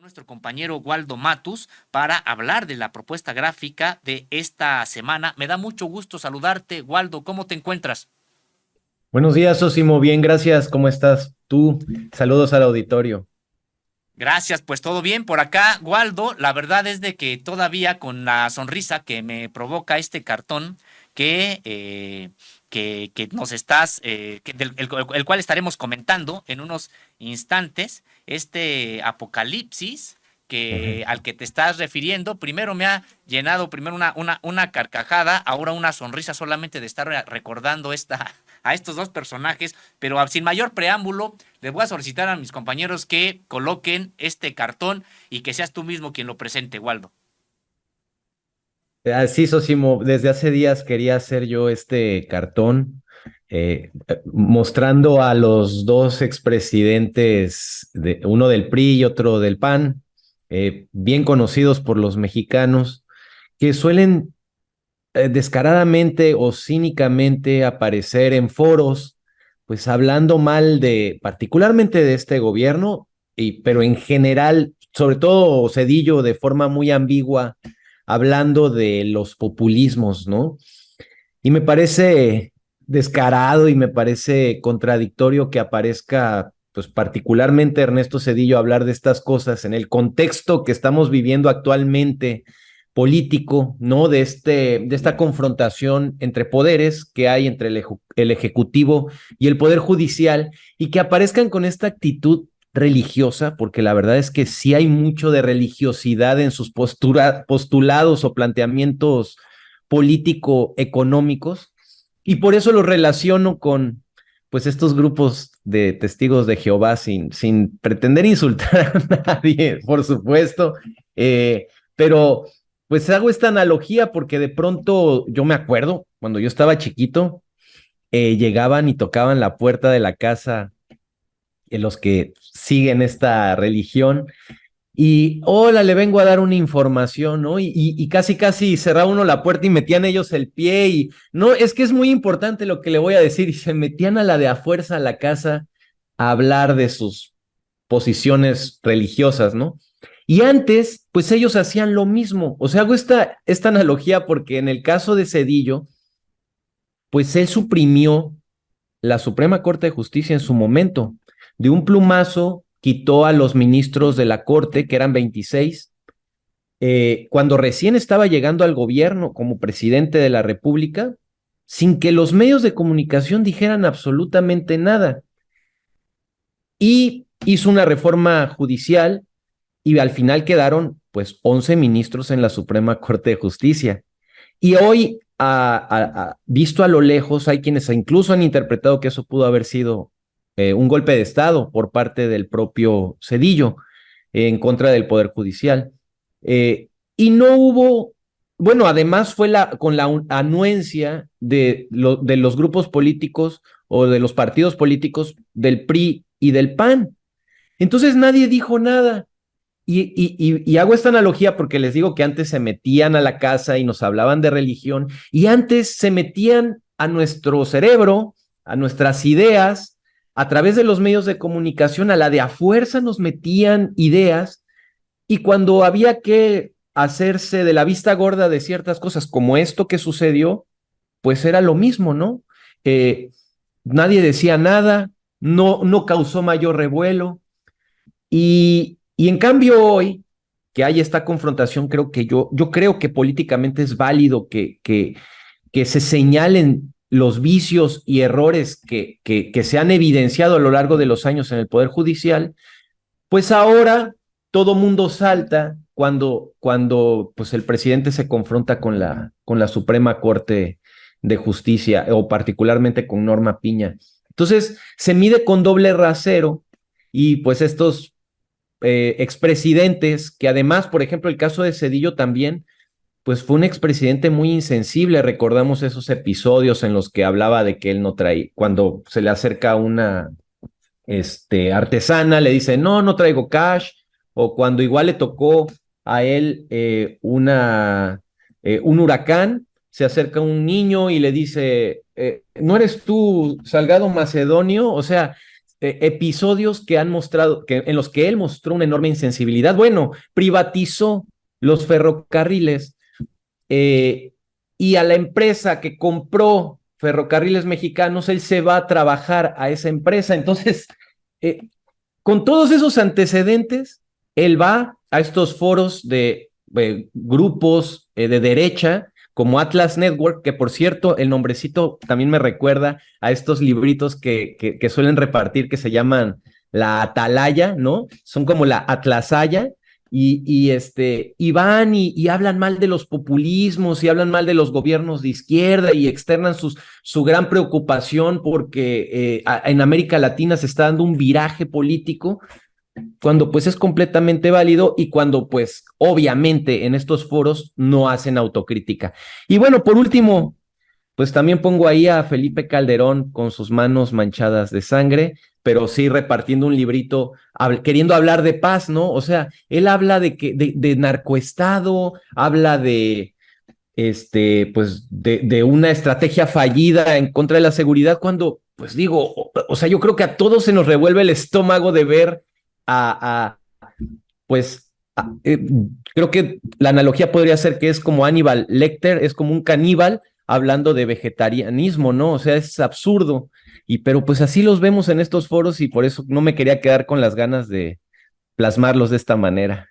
Nuestro compañero Waldo Matus para hablar de la propuesta gráfica de esta semana. Me da mucho gusto saludarte, Waldo. ¿Cómo te encuentras? Buenos días, Sosimo. Bien, gracias. ¿Cómo estás tú? Saludos al auditorio. Gracias, pues todo bien por acá, Waldo. La verdad es de que todavía con la sonrisa que me provoca este cartón que, que nos estás, el cual estaremos comentando en unos instantes, este apocalipsis al que te estás refiriendo, primero me ha llenado primero una carcajada, ahora una sonrisa solamente de estar recordando a estos dos personajes, pero sin mayor preámbulo, les voy a solicitar a mis compañeros que coloquen este cartón y que seas tú mismo quien lo presente, Waldo. Sí, Sosimo, desde hace días quería hacer yo este cartón mostrando a los dos expresidentes, uno del PRI y otro del PAN, bien conocidos por los mexicanos, que suelen descaradamente o cínicamente aparecer en foros, pues hablando mal de, particularmente de este gobierno, pero en general, sobre todo Cedillo de forma muy ambigua, hablando de los populismos, ¿no? Y me parece descarado y me parece contradictorio que aparezca, pues particularmente Ernesto Cedillo, hablar de estas cosas en el contexto que estamos viviendo actualmente político, ¿no? De esta confrontación entre poderes que hay entre el Ejecutivo y el Poder Judicial, y que aparezcan con esta actitud religiosa, porque la verdad es que sí hay mucho de religiosidad en sus postulados o planteamientos político-económicos, y por eso lo relaciono con pues estos grupos de testigos de Jehová sin pretender insultar a nadie, por supuesto, pero pues hago esta analogía porque de pronto yo me acuerdo, cuando yo estaba chiquito, llegaban y tocaban la puerta de la casa en los que siguen esta religión y hola, le vengo a dar una información, ¿no? Y casi, casi cerraba uno la puerta y metían ellos el pie y no, es que es muy importante lo que le voy a decir y se metían a la de a fuerza a la casa a hablar de sus posiciones religiosas, ¿no? Y antes, pues ellos hacían lo mismo. O sea, hago esta analogía porque en el caso de Cedillo, pues él suprimió la Suprema Corte de Justicia en su momento. De un plumazo quitó a los ministros de la Corte, que eran 26, cuando recién estaba llegando al gobierno como presidente de la República, sin que los medios de comunicación dijeran absolutamente nada. Y hizo una reforma judicial y al final quedaron pues 11 ministros en la Suprema Corte de Justicia. Y hoy, visto a lo lejos, hay quienes incluso han interpretado que eso pudo haber sido un golpe de Estado por parte del propio Cedillo en contra del Poder Judicial. Y no hubo, bueno, además fue con la anuencia de los grupos políticos o de los partidos políticos del PRI y del PAN. Entonces nadie dijo nada. Y hago esta analogía porque les digo que antes se metían a la casa y nos hablaban de religión y antes se metían a nuestro cerebro, a nuestras ideas, a través de los medios de comunicación, a la de a fuerza nos metían ideas y cuando había que hacerse de la vista gorda de ciertas cosas como esto que sucedió, pues era lo mismo, ¿no? Eh, Nadie decía nada, no causó mayor revuelo. Y en cambio hoy, que hay esta confrontación, yo creo que políticamente es válido que se señalen los vicios y errores que se han evidenciado a lo largo de los años en el Poder Judicial, pues ahora todo mundo salta cuando pues el presidente se confronta con la Suprema Corte de Justicia o particularmente con Norma Piña. Entonces se mide con doble rasero y pues estos expresidentes, que además, por ejemplo, el caso de Cedillo también, pues fue un expresidente muy insensible. Recordamos esos episodios en los que hablaba de que él no traía, cuando se le acerca una artesana, le dice, no, no traigo cash, o cuando igual le tocó a él un huracán, se acerca un niño y le dice, ¿no eres tú Salgado Macedonio? O sea, episodios que han mostrado, en los que él mostró una enorme insensibilidad. Bueno, privatizó los ferrocarriles eh, y a la empresa que compró Ferrocarriles Mexicanos, él se va a trabajar a esa empresa. Entonces, eh, con todos esos antecedentes, él va a estos foros de grupos de derecha como Atlas Network, que por cierto, el nombrecito también me recuerda a estos libritos que suelen repartir que se llaman la Atalaya, ¿no? Son como la Atlasaya, y van y hablan mal de los populismos y hablan mal de los gobiernos de izquierda y externan su gran preocupación porque en América Latina se está dando un viraje político cuando pues es completamente válido y cuando pues obviamente en estos foros no hacen autocrítica. Y bueno, por último, pues también pongo ahí a Felipe Calderón con sus manos manchadas de sangre, pero sí repartiendo un librito, queriendo hablar de paz, ¿no? O sea, él habla de narcoestado, habla de una estrategia fallida en contra de la seguridad, cuando, pues digo, o sea, yo creo que a todos se nos revuelve el estómago de ver a pues, creo que la analogía podría ser que es como Hannibal Lecter, es como un caníbal hablando de vegetarianismo, ¿no? O sea, es absurdo. Pero pues así los vemos en estos foros y por eso no me quería quedar con las ganas de plasmarlos de esta manera.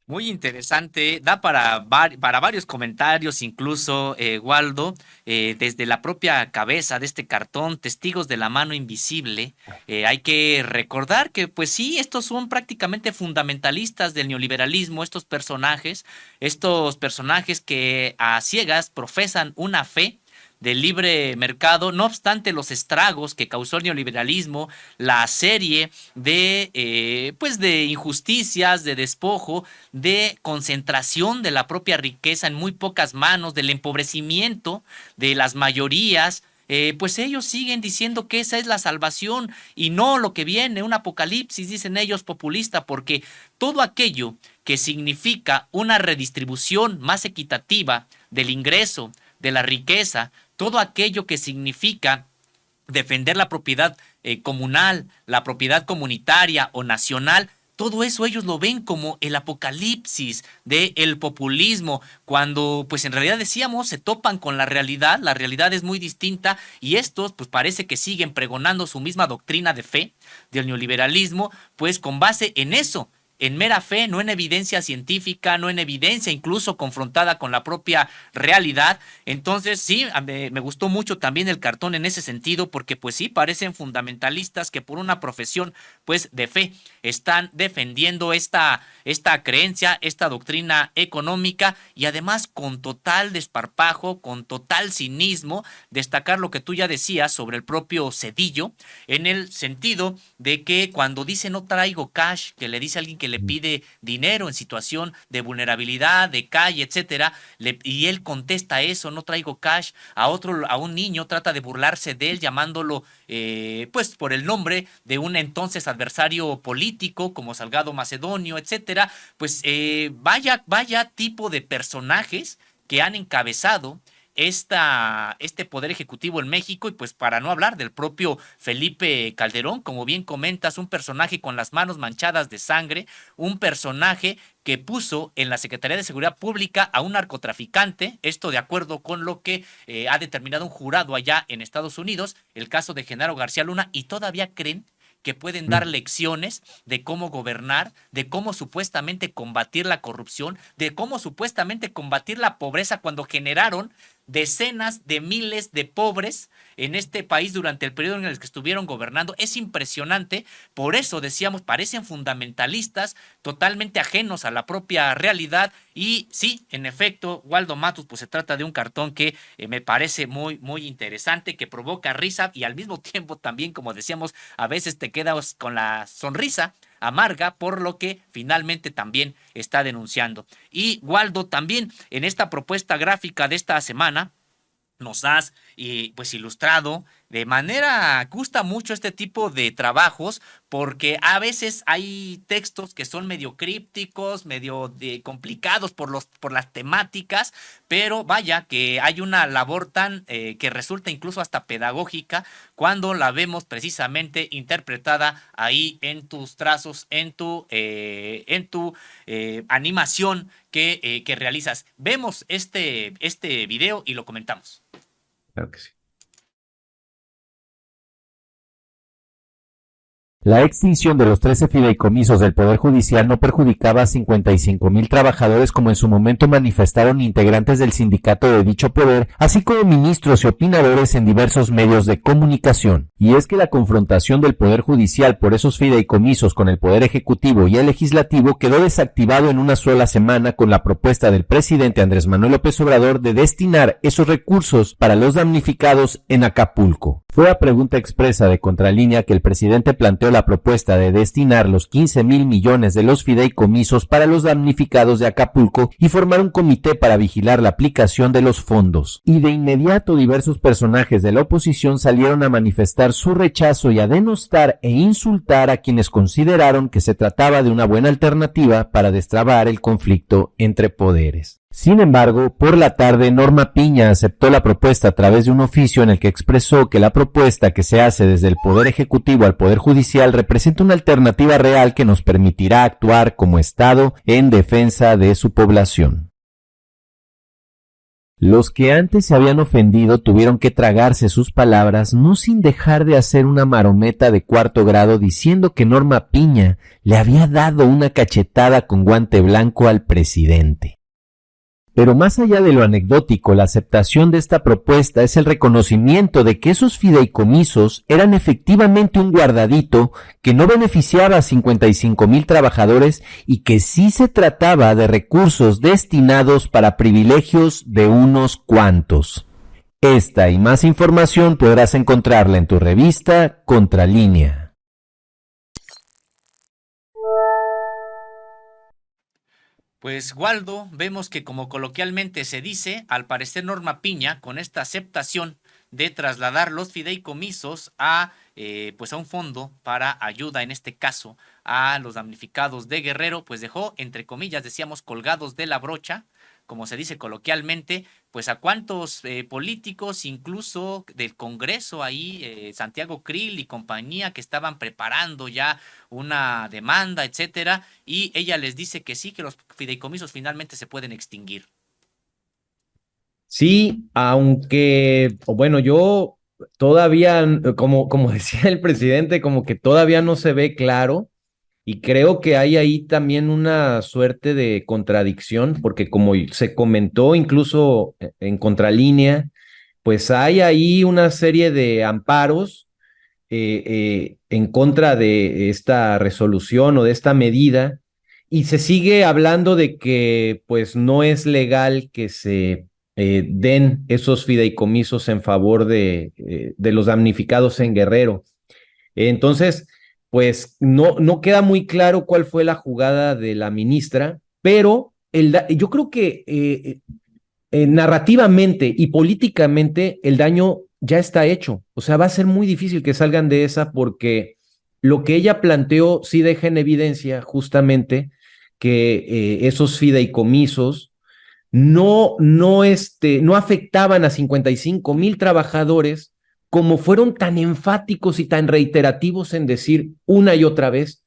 Muy interesante, da para varios comentarios, incluso, Waldo, desde la propia cabeza de este cartón, Testigos de la mano invisible. Hay que recordar que, pues sí, estos son prácticamente fundamentalistas del neoliberalismo, estos personajes que a ciegas profesan una fe del libre mercado, no obstante los estragos que causó el neoliberalismo, la serie pues de injusticias, de despojo, de concentración de la propia riqueza en muy pocas manos, del empobrecimiento de las mayorías. Pues ellos siguen diciendo que esa es la salvación y no lo que viene, un apocalipsis, dicen ellos, populista, porque todo aquello que significa una redistribución más equitativa del ingreso, de la riqueza, todo aquello que significa defender la propiedad comunal, la propiedad comunitaria o nacional, todo eso ellos lo ven como el apocalipsis del populismo, cuando pues en realidad decíamos se topan con la realidad es muy distinta y estos pues parece que siguen pregonando su misma doctrina de fe del neoliberalismo, pues con base en eso, en mera fe, no en evidencia científica, no en evidencia incluso confrontada con la propia realidad. Entonces, sí, me gustó mucho también el cartón en ese sentido, porque pues sí, parecen fundamentalistas que por una profesión pues de fe están defendiendo esta creencia, esta doctrina económica y además con total desparpajo, con total cinismo, destacar lo que tú ya decías sobre el propio Cedillo, en el sentido de que cuando dice no traigo cash, que le dice a alguien que le pide dinero en situación de vulnerabilidad, de calle, etcétera, y él contesta eso, no traigo cash, a un niño trata de burlarse de él llamándolo pues por el nombre de un entonces adversario político como Salgado Macedonio, etcétera, pues vaya tipo de personajes que han encabezado este poder ejecutivo en México y pues para no hablar del propio Felipe Calderón, como bien comentas, un personaje con las manos manchadas de sangre, un personaje que puso en la Secretaría de Seguridad Pública a un narcotraficante, esto de acuerdo con lo que ha determinado un jurado allá en Estados Unidos, el caso de Genaro García Luna, y todavía creen que pueden dar lecciones de cómo gobernar, de cómo supuestamente combatir la corrupción, de cómo supuestamente combatir la pobreza cuando generaron decenas de miles de pobres en este país durante el periodo en el que estuvieron gobernando. Es impresionante, por eso decíamos, parecen fundamentalistas, totalmente ajenos a la propia realidad y sí, en efecto, Waldo Matus, pues se trata de un cartón que me parece muy interesante, que provoca risa y al mismo tiempo también, como decíamos, a veces te quedas con la sonrisa amarga por lo que finalmente también está denunciando. Y Waldo, también en esta propuesta gráfica de esta semana, nos has y pues ilustrado. De manera, gusta mucho este tipo de trabajos porque a veces hay textos que son medio crípticos, medio complicados por las temáticas, pero vaya que hay una labor tan que resulta incluso hasta pedagógica cuando la vemos precisamente interpretada ahí en tus trazos, en tu animación que realizas. Vemos este video y lo comentamos. Claro que sí. La extinción de los 13 fideicomisos del Poder Judicial no perjudicaba a 55,000 trabajadores como en su momento manifestaron integrantes del sindicato de dicho poder, así como ministros y opinadores en diversos medios de comunicación. Y es que la confrontación del Poder Judicial por esos fideicomisos con el Poder Ejecutivo y el Legislativo quedó desactivado en una sola semana con la propuesta del presidente Andrés Manuel López Obrador de destinar esos recursos para los damnificados en Acapulco. Fue a pregunta expresa de Contralínea que el presidente planteó la propuesta de destinar los 15,000 millones de los fideicomisos para los damnificados de Acapulco y formar un comité para vigilar la aplicación de los fondos. Y de inmediato diversos personajes de la oposición salieron a manifestar su rechazo y a denostar e insultar a quienes consideraron que se trataba de una buena alternativa para destrabar el conflicto entre poderes. Sin embargo, por la tarde, Norma Piña aceptó la propuesta a través de un oficio en el que expresó que la propuesta que se hace desde el Poder Ejecutivo al Poder Judicial representa una alternativa real que nos permitirá actuar como Estado en defensa de su población. Los que antes se habían ofendido tuvieron que tragarse sus palabras, no sin dejar de hacer una marometa de cuarto grado diciendo que Norma Piña le había dado una cachetada con guante blanco al presidente. Pero más allá de lo anecdótico, la aceptación de esta propuesta es el reconocimiento de que esos fideicomisos eran efectivamente un guardadito que no beneficiaba a 55,000 trabajadores y que sí se trataba de recursos destinados para privilegios de unos cuantos. Esta y más información podrás encontrarla en tu revista Contralínea. Pues Waldo, vemos que como coloquialmente se dice, al parecer Norma Piña, con esta aceptación de trasladar los fideicomisos pues a un fondo para ayuda, en este caso, a los damnificados de Guerrero, pues dejó, entre comillas, decíamos, colgados de la brocha, como se dice coloquialmente, pues a cuántos políticos, incluso del Congreso ahí, Santiago Krill y compañía, que estaban preparando ya una demanda, etcétera, y ella les dice que sí, que los fideicomisos finalmente se pueden extinguir. Sí, aunque, bueno, yo todavía, como decía el presidente, como que todavía no se ve claro. Y creo que hay ahí también una suerte de contradicción, porque como se comentó incluso en Contralínea, pues hay ahí una serie de amparos en contra de esta resolución o de esta medida, y se sigue hablando de que pues no es legal que se den esos fideicomisos en favor de los damnificados en Guerrero. Entonces, pues no queda muy claro cuál fue la jugada de la ministra, pero yo creo que narrativamente y políticamente el daño ya está hecho. O sea, va a ser muy difícil que salgan de esa porque lo que ella planteó sí deja en evidencia justamente que esos fideicomisos no afectaban a 55,000 trabajadores como fueron tan enfáticos y tan reiterativos en decir una y otra vez.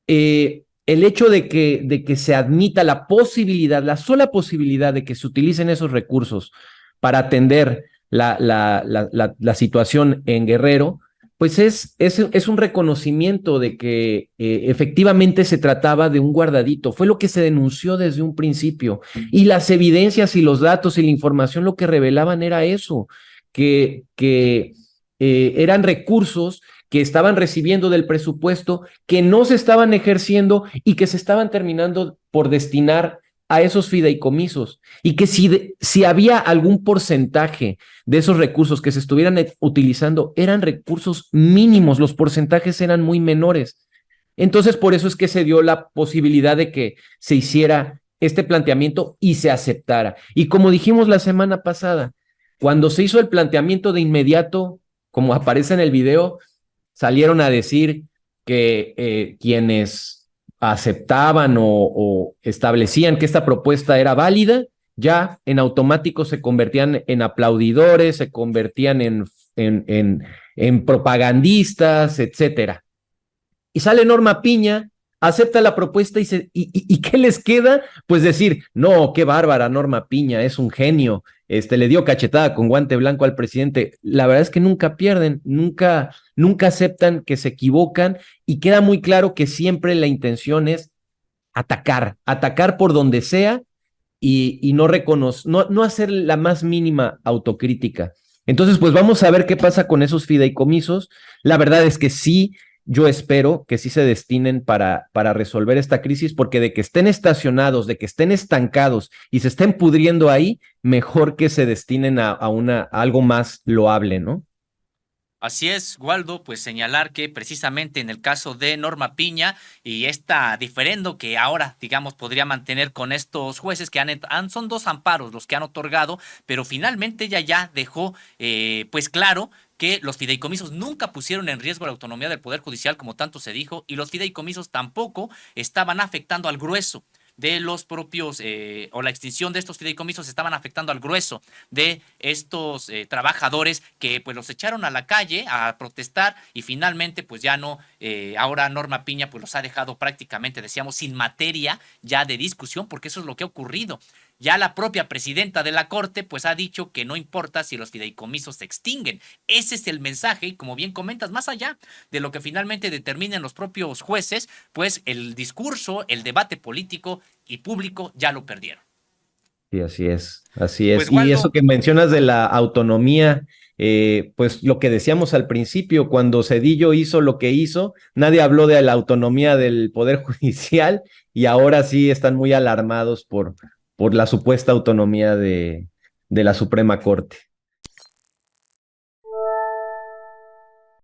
El hecho de que se admita la posibilidad, la sola posibilidad de que se utilicen esos recursos para atender la situación en Guerrero, pues es un reconocimiento de que efectivamente se trataba de un guardadito. Fue lo que se denunció desde un principio. Y las evidencias y los datos y la información lo que revelaban era eso, que eran recursos que estaban recibiendo del presupuesto, que no se estaban ejerciendo y que se estaban terminando por destinar a esos fideicomisos, y que si había algún porcentaje de esos recursos que se estuvieran utilizando, eran recursos mínimos, los porcentajes eran muy menores. Entonces, por eso es que se dio la posibilidad de que se hiciera este planteamiento y se aceptara. Y como dijimos la semana pasada, Cuando se hizo el planteamiento de inmediato, como aparece en el video, salieron a decir que quienes aceptaban o establecían que esta propuesta era válida, ya en automático se convertían en aplaudidores, se convertían en propagandistas, etcétera. Y sale Norma Piña, acepta la propuesta y ¿qué les queda? Pues decir, no, qué bárbara Norma Piña, es un genio, le dio cachetada con guante blanco al presidente. La verdad es que nunca pierden, nunca aceptan que se equivocan y queda muy claro que siempre la intención es atacar por donde sea y no hacer la más mínima autocrítica. Entonces, pues vamos a ver qué pasa con esos fideicomisos. La verdad es que sí, yo espero que sí se destinen para resolver esta crisis, porque de que estén estacionados, de que estén estancados y se estén pudriendo ahí, mejor que se destinen a algo más loable, ¿no? Así es, Waldo, pues señalar que precisamente en el caso de Norma Piña y esta diferendo que ahora, digamos, podría mantener con estos jueces que son 2 amparos los que han otorgado, pero finalmente ella ya dejó pues claro que los fideicomisos nunca pusieron en riesgo la autonomía del Poder Judicial, como tanto se dijo, y los fideicomisos tampoco estaban afectando al grueso de los propios, o la extinción de estos fideicomisos estaban afectando al grueso de estos trabajadores que pues los echaron a la calle a protestar y finalmente pues ya no, ahora Norma Piña pues los ha dejado prácticamente, decíamos, sin materia ya de discusión, porque eso es lo que ha ocurrido. Ya la propia presidenta de la Corte pues ha dicho que no importa si los fideicomisos se extinguen. Ese es el mensaje y como bien comentas, más allá de lo que finalmente determinen los propios jueces, pues el discurso, el debate político y público ya lo perdieron. Sí, así es, así es. Pues Y Waldo, eso que mencionas de la autonomía, pues lo que decíamos al principio, cuando Zedillo hizo lo que hizo, nadie habló de la autonomía del Poder Judicial y ahora sí están muy alarmados por la supuesta autonomía de la Suprema Corte.